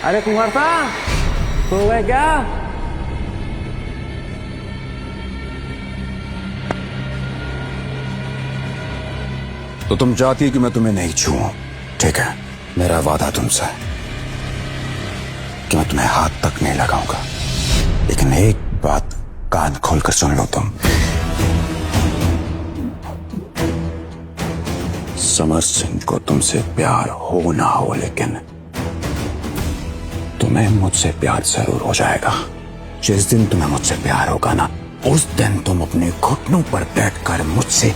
अरे कुंवर साहब, सो गए क्या? तो तुम चाहती कि मैं तुम्हें नहीं छूऊं? ठीक है, मेरा वादा तुमसे कि मैं तुम्हें हाथ तक नहीं लगाऊंगा। लेकिन एक बात कान खोलकर सुन लो तुम। समर सिंह को तुमसे प्यार हो ना हो, लेकिन तुम्हें मुझसे प्यार जरूर हो जाएगा। जिस दिन तुम्हें मुझसे प्यार होगा ना, उस दिन तुम अपने घुटनों पर बैठकर मुझसे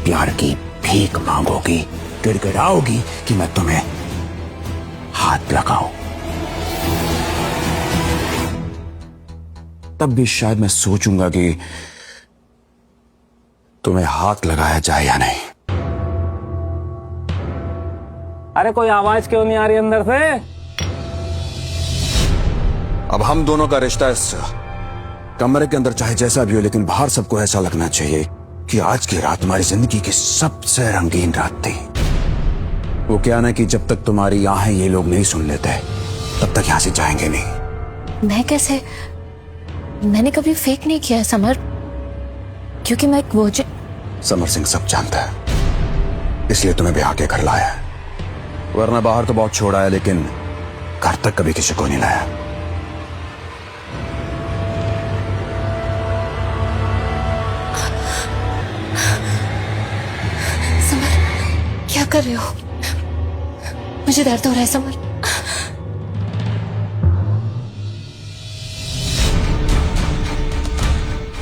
प्यार की भीख मांगोगी, गिड़गिड़ाओगी कि मैं तुम्हें हाथ लगाऊं। तब भी शायद मैं सोचूंगा कि तुम्हें हाथ लगाया जाए या नहीं। अरे कोई आवाज क्यों नहीं आ रही अंदर से? अब हम दोनों का रिश्ता इस कमरे के अंदर चाहे जैसा भी हो, लेकिन बाहर सबको ऐसा लगना चाहिए कि आज की रात हमारी जिंदगी की सबसे रंगीन रात थी। वो क्या ना कि जब तक तुम्हारी आहें ये लोग नहीं सुन लेते, तब तक यहां से जाएंगे नहीं। मैं कैसे? मैंने कभी फेक नहीं किया है समर, क्योंकि मैं एक वर्जिन। समर सिंह सब जानता है, इसलिए तुम्हें ब्याह के घर लाया है। वरना बाहर तो बहुत छोड़ा है, लेकिन घर तक कभी किसी को नहीं लाया। समर, क्या कर रहे हो? मुझे दर्द हो रहा है समर।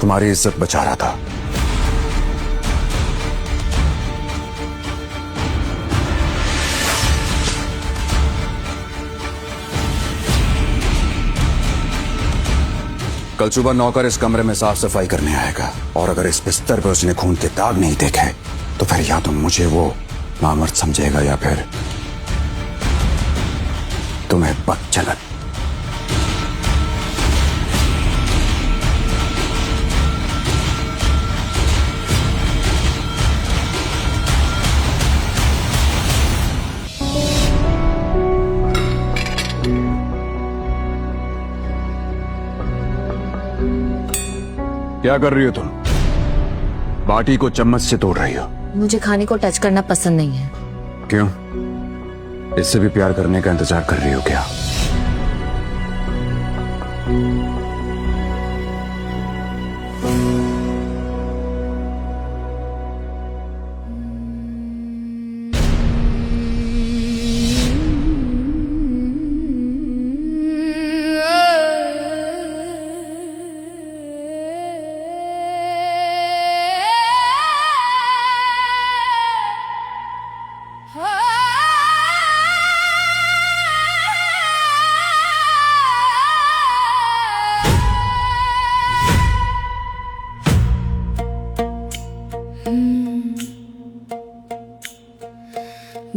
तुम्हारी इज्जत बचा रहा था। कल सुबह नौकर इस कमरे में साफ सफाई करने आएगा, और अगर इस बिस्तर पर उसने खून के दाग नहीं देखे, तो फिर या तो मुझे वो नामर्द समझेगा या फिर तुम्हें बदचलन। क्या कर रही हो तुम? बाटी को चम्मच से तोड़ रही हो। मुझे खाने को टच करना पसंद नहीं है। क्यों? इससे भी प्यार करने का इंतजार कर रही हो क्या?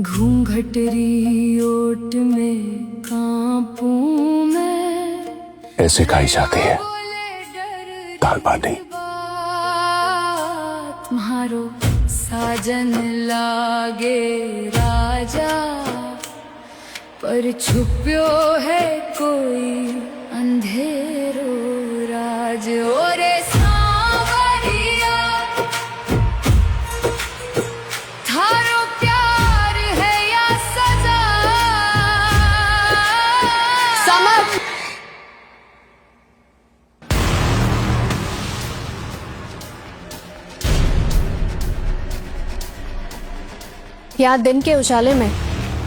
घूंघटरी ओट में कांपूं मैं, ऐसे खाई जाती है दाल बाटी। तुम्हारो साजन लागे राजा, पर छुप्यो है कोई अंधेरो राज। ओरे सांवरिया, थारो प्यार है या सजा? समर, यहाँ दिन के उजाले में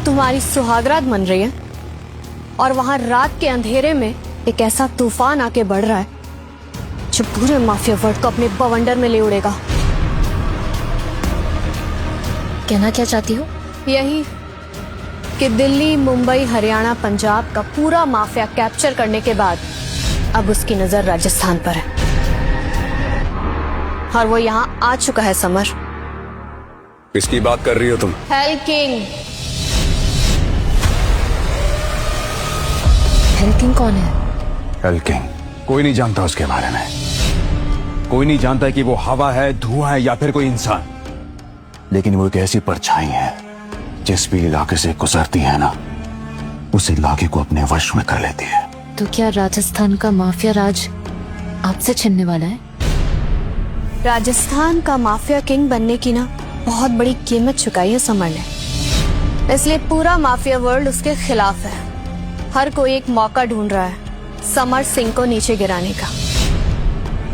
तुम्हारी सुहागरात मन रही है, और वहां रात के अंधेरे में एक ऐसा तूफान आके बढ़ रहा है जो पूरे माफिया वर्ल्ड को अपने बवंडर में ले उड़ेगा। कहना क्या चाहती हो? यही कि दिल्ली, मुंबई, हरियाणा, पंजाब का पूरा माफिया कैप्चर करने के बाद अब उसकी नजर राजस्थान पर है, और वो यहाँ आ चुका है। समर, किसकी बात कर रही हो तुम? Hello king. हेल किंग कौन है? हेल किंग कोई नहीं जानता उसके बारे में। कोई नहीं जानता कि वो हवा है, धुआं है या फिर कोई इंसान। लेकिन वो एक ऐसी परछाई है जिस भी इलाके से गुजरती है ना, उस इलाके को अपने वश में कर लेती है। तो क्या राजस्थान का माफिया राज आपसे छिनने वाला है? राजस्थान का माफिया किंग बनने की ना बहुत बड़ी कीमत चुकाई है समर ने, इसलिए पूरा माफिया वर्ल्ड उसके खिलाफ है। हर कोई एक मौका ढूंढ रहा है समर सिंह को नीचे गिराने का,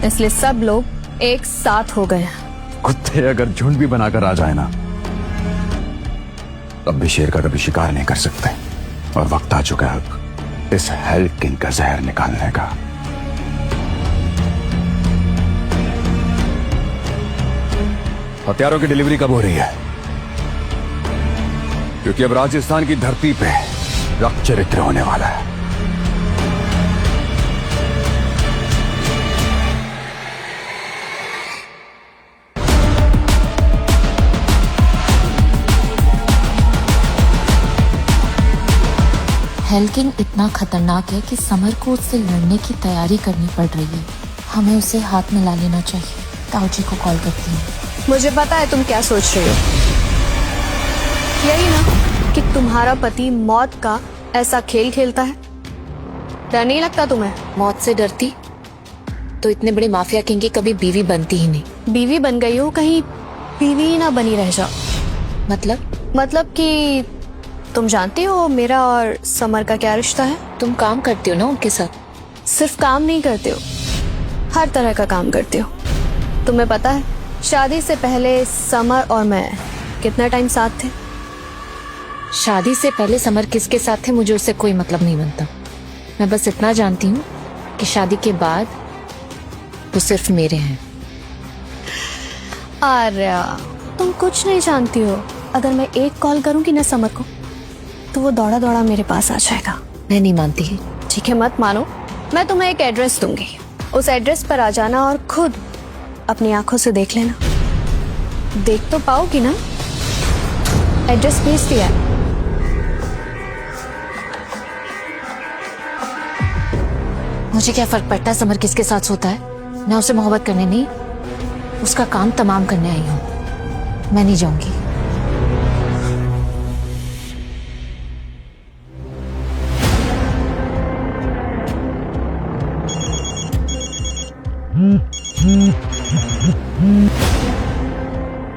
इसलिए सब लोग एक साथ हो गए हैं। कुत्ते अगर झुंड भी बनाकर आ जाए ना, तब भी शेर का कभी शिकार नहीं कर सकते। और वक्त आ चुका है अब इस हेल किंग का जहर निकालने का। हथियारों की डिलीवरी कब हो रही है? क्योंकि अब राजस्थान की धरती पे रक्त चरित्र होने वाला है। हेल किंग इतना खतरनाक है कि समर को उससे लड़ने की तैयारी करनी पड़ रही है। हमें उसे हाथ में ला लेना चाहिए। ताऊ जी को कॉल करती हूँ। मुझे पता है तुम क्या सोच रही हो, यही ना कि तुम्हारा पति मौत का ऐसा खेल खेलता है। डर नहीं लगता तुम्हें? मौत से डरती तो इतने बड़े माफिया किंग की कभी बीवी बनती ही नहीं। बीवी बन गई हो, कहीं बीवी ही ना बनी रह जाओ। मतलब कि तुम जानती हो मेरा और समर का क्या रिश्ता है। तुम काम करती हो ना उनके साथ? सिर्फ काम नहीं करते हो, हर तरह का काम करते हो। तुम्हें पता है शादी से पहले समर और मैं कितना टाइम साथ थे? शादी से पहले समर किसके साथ थे मुझे उससे कोई मतलब नहीं बनता। मैं बस इतना जानती हूँ कि शादी के बाद वो सिर्फ मेरे हैं। आर्या, तुम कुछ नहीं जानती हो। अगर मैं एक कॉल करूंगी ना समर को, तो वो दौड़ा दौड़ा मेरे पास आ जाएगा। मैं नहीं मानती। ठीक है, मत मानो। मैं तुम्हें एक एड्रेस दूंगी, उस एड्रेस पर आ जाना और खुद अपनी आंखों से देख लेना। देख तो पाओगी ना? एड्रेस भेज दिया है। मुझे क्या फर्क पड़ता है समर किसके साथ सोता है? मैं उसे मोहब्बत करने नहीं, उसका काम तमाम करने आई हूँ। मैं नहीं जाऊंगी।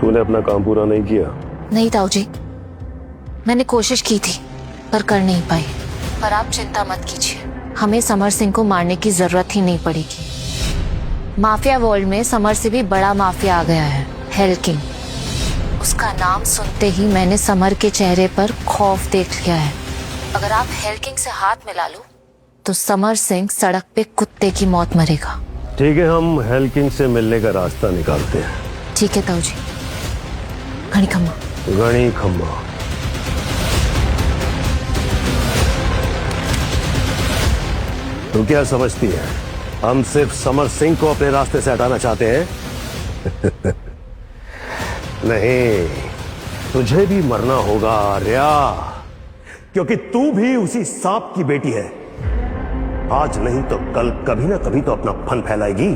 तूने अपना काम पूरा नहीं किया। नहीं ताऊ जी, मैंने कोशिश की थी पर कर नहीं पाई। पर आप चिंता मत कीजिए, हमें समर सिंह को मारने की जरूरत ही नहीं पड़ेगी। माफिया वर्ल्ड में समर से भी बड़ा माफिया आ गया है, हेल किंग। उसका नाम सुनते ही मैंने समर के चेहरे पर खौफ देख लिया है। अगर आप हेल किंग से हाथ मिला लो तो समर सिंह सड़क पे कुत्ते की मौत मरेगा। ठीक है, हम हेल किंग से मिलने का रास्ता निकालते हैं। ठीक है ताऊ जी। घड़ी खम्मा। गणी खम्मा। तू क्या समझती है हम सिर्फ समर सिंह को अपने रास्ते से हटाना चाहते हैं? नहीं, तुझे भी मरना होगा आर्या, क्योंकि तू भी उसी सांप की बेटी है। आज नहीं तो कल कभी ना कभी तो अपना फन फैलाएगी।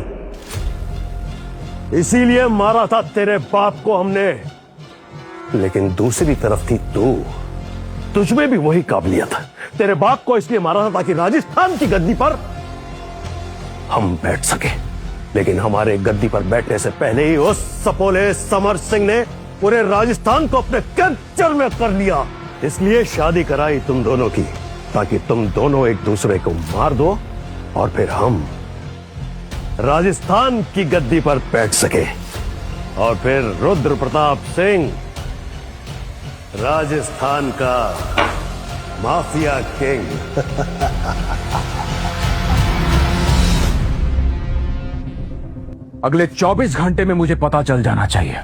इसीलिए मारा था तेरे बाप को हमने, लेकिन दूसरी तरफ थी तू। तुझमें भी वही काबिलियत है। तेरे बाप को इसलिए मारा था ताकि राजस्थान की गद्दी पर हम बैठ सके, लेकिन हमारे गद्दी पर बैठने से पहले ही उस सपोले समर सिंह ने पूरे राजस्थान को अपने कैप्चर में कर लिया। इसलिए शादी कराई तुम दोनों की, ताकि तुम दोनों एक दूसरे को मार दो और फिर हम राजस्थान की गद्दी पर बैठ सके। और फिर रुद्र प्रताप सिंह राजस्थान का माफिया किंग। अगले 24 घंटे में मुझे पता चल जाना चाहिए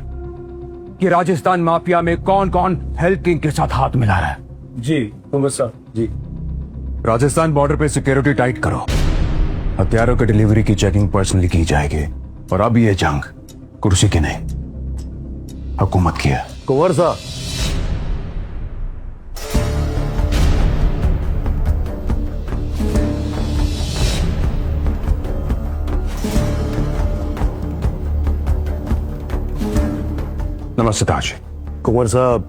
कि राजस्थान माफिया में कौन कौन हेल किंग के साथ हाथ मिला रहा है। जी उमर साहब। जी राजस्थान बॉर्डर पे सिक्योरिटी टाइट करो। हथियारों की डिलीवरी की चेकिंग पर्सनली की जाएगी। और अब ये जंग कुर्सी की नहीं, हुकूमत की है। कुंवर साहब, नमस्ते ताज। कुंवर साहब,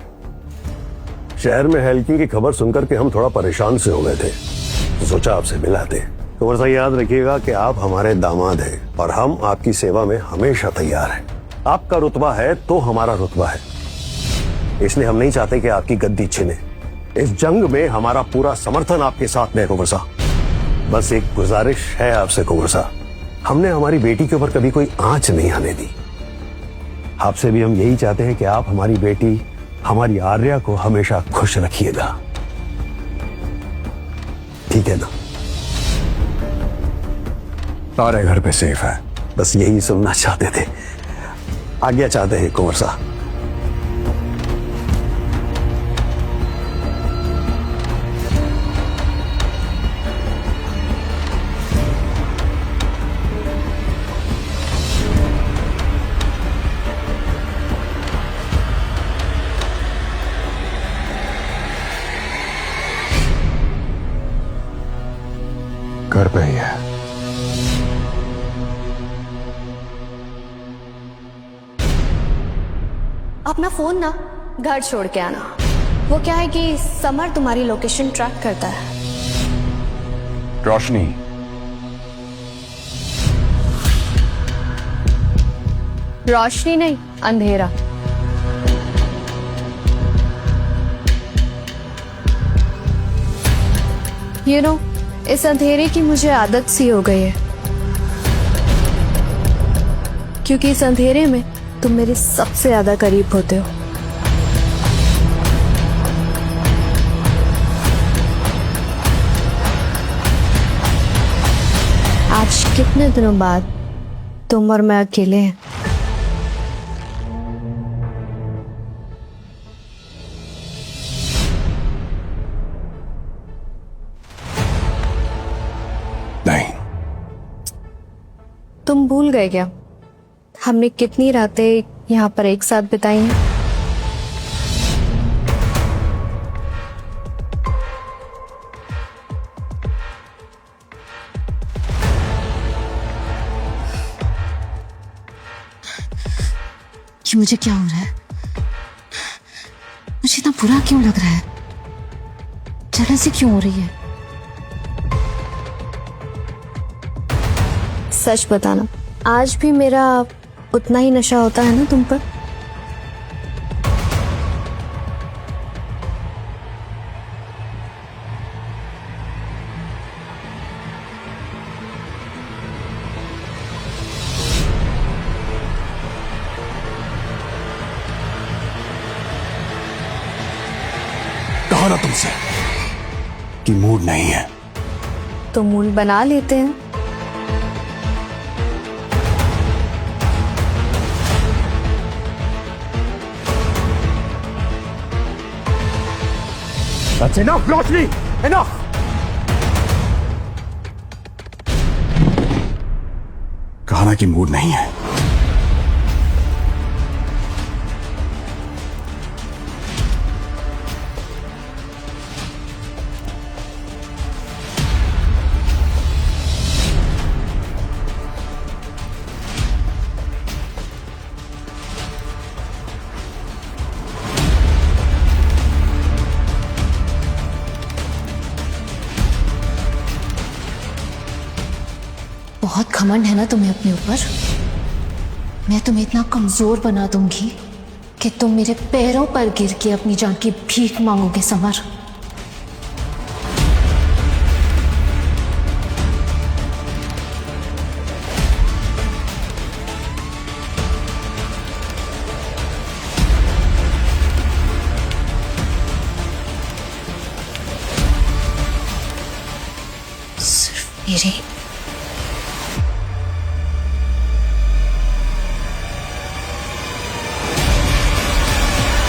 शहर में हेल्किंग की खबर सुनकर के हम थोड़ा परेशान से हो गए थे, तो सोचा आपसे मिलाते। कुंवर साहब याद रखिएगा कि आप हमारे दामाद हैं और हम आपकी सेवा में हमेशा तैयार हैं। आपका रुतबा है तो हमारा रुतबा है, इसलिए हम नहीं चाहते कि आपकी गद्दी छिने। इस जंग में हमारा पूरा समर्थन आपके साथ में, कुंवर साहब। बस एक गुजारिश है आपसे कुंवर साहब, हमने हमारी बेटी के ऊपर कभी कोई आंच नहीं आने दी। आपसे भी हम यही चाहते हैं कि आप हमारी बेटी, हमारी आर्या को हमेशा खुश रखिएगा, ठीक है ना? सारे घर पे सेफ है। बस यही सुनना चाहते थे, आज्ञा चाहते हैं कुंवर साहब। घर पे ही है। अपना फोन ना घर छोड़ के आना। वो क्या है कि समर तुम्हारी लोकेशन ट्रैक करता है। रोशनी, रोशनी नहीं, अंधेरा। यू नो, इस अंधेरे की मुझे आदत सी हो गई है, क्योंकि इस अंधेरे में तुम मेरे सबसे ज्यादा करीब होते हो। आज कितने दिनों बाद तुम और मैं अकेले हैं। नहीं, तुम भूल गए क्या हमने कितनी रातें यहाँ पर एक साथ बिताई हैं? कि मुझे क्या हो रहा है? मुझे इतना बुरा क्यों लग रहा है? जलन सी क्यों हो रही है? सच बताना, आज भी मेरा उतना ही नशा होता है ना तुम पर? कहा ना तुमसे कि मूड नहीं है। तो मूड बना लेते हैं। That's enough, Roshni, enough! कहा ना कि मूड नहीं है। बहुत घमंड है ना तुम्हें अपने ऊपर। मैं तुम्हें इतना कमजोर बना दूंगी कि तुम मेरे पैरों पर गिर के अपनी जान की भीख मांगोगे समर। सिर्फ मेरे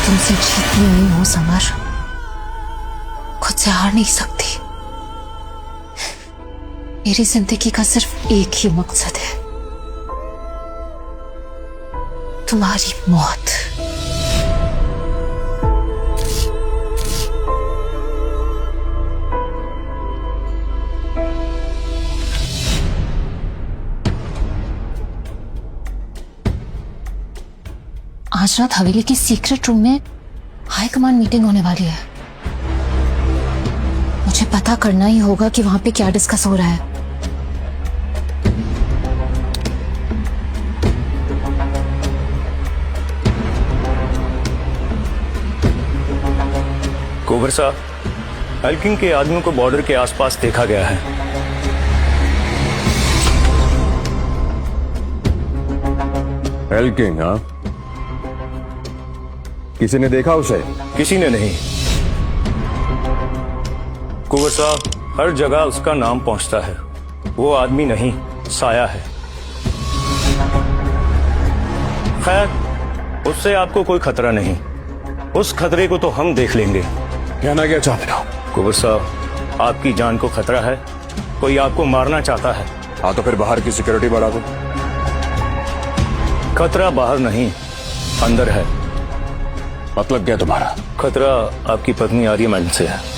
तुमसे जीतनी नहीं हो समर, खुद से हार नहीं सकती। मेरी जिंदगी का सिर्फ एक ही मकसद है, तुम्हारी मौत। आज रात हवेली की सीक्रेट रूम में हाई कमांड मीटिंग होने वाली है। मुझे पता करना ही होगा कि वहां पे क्या डिस्कस हो रहा है। कोबर साहब, एल्किंग के आदमियों को बॉर्डर के आसपास देखा गया है। एल्किंग? हाँ, किसी ने देखा उसे? किसी ने नहीं। कोबर साहब, हर जगह उसका नाम पहुंचता है। वो आदमी नहीं, साया है। खैर, उससे आपको कोई खतरा नहीं। उस खतरे को तो हम देख लेंगे। कहना क्या चाहते हो? कोबर साहब, आपकी जान को खतरा है। कोई आपको मारना चाहता है। हाँ, तो फिर बाहर की सिक्योरिटी बढ़ा दो। खतरा बाहर नहीं, अंदर है। मतलब क्या तुम्हारा? खतरा आपकी पत्नी आर्यमन से है।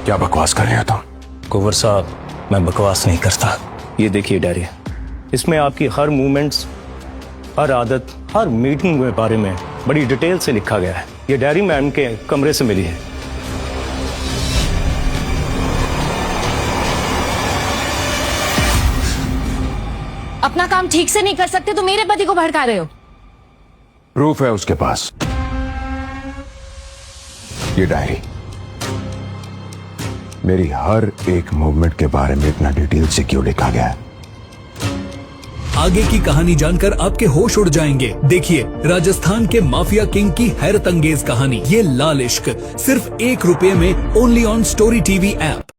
क्या बकवास कर रहे हो तुम? कुंवर साहब, मैं बकवास नहीं करता। ये देखिए डायरी, इसमें आपकी हर मूवमेंट्स, हर आदत, हर मीटिंग के बारे में बड़ी डिटेल से लिखा गया है। ये डायरी मैम के कमरे से मिली है। अपना काम ठीक से नहीं कर सकते तो मेरे पति को भड़का रहे हो। प्रूफ है उसके पास। ये डायरी मेरी हर एक मूवमेंट के बारे में इतना डिटेल से क्यों लिखा गया है? आगे की कहानी जानकर आपके होश उड़ जाएंगे। देखिए राजस्थान के माफिया किंग की हैरत अंगेज कहानी, ये लाल इश्क, सिर्फ ₹1 में, only on story TV app.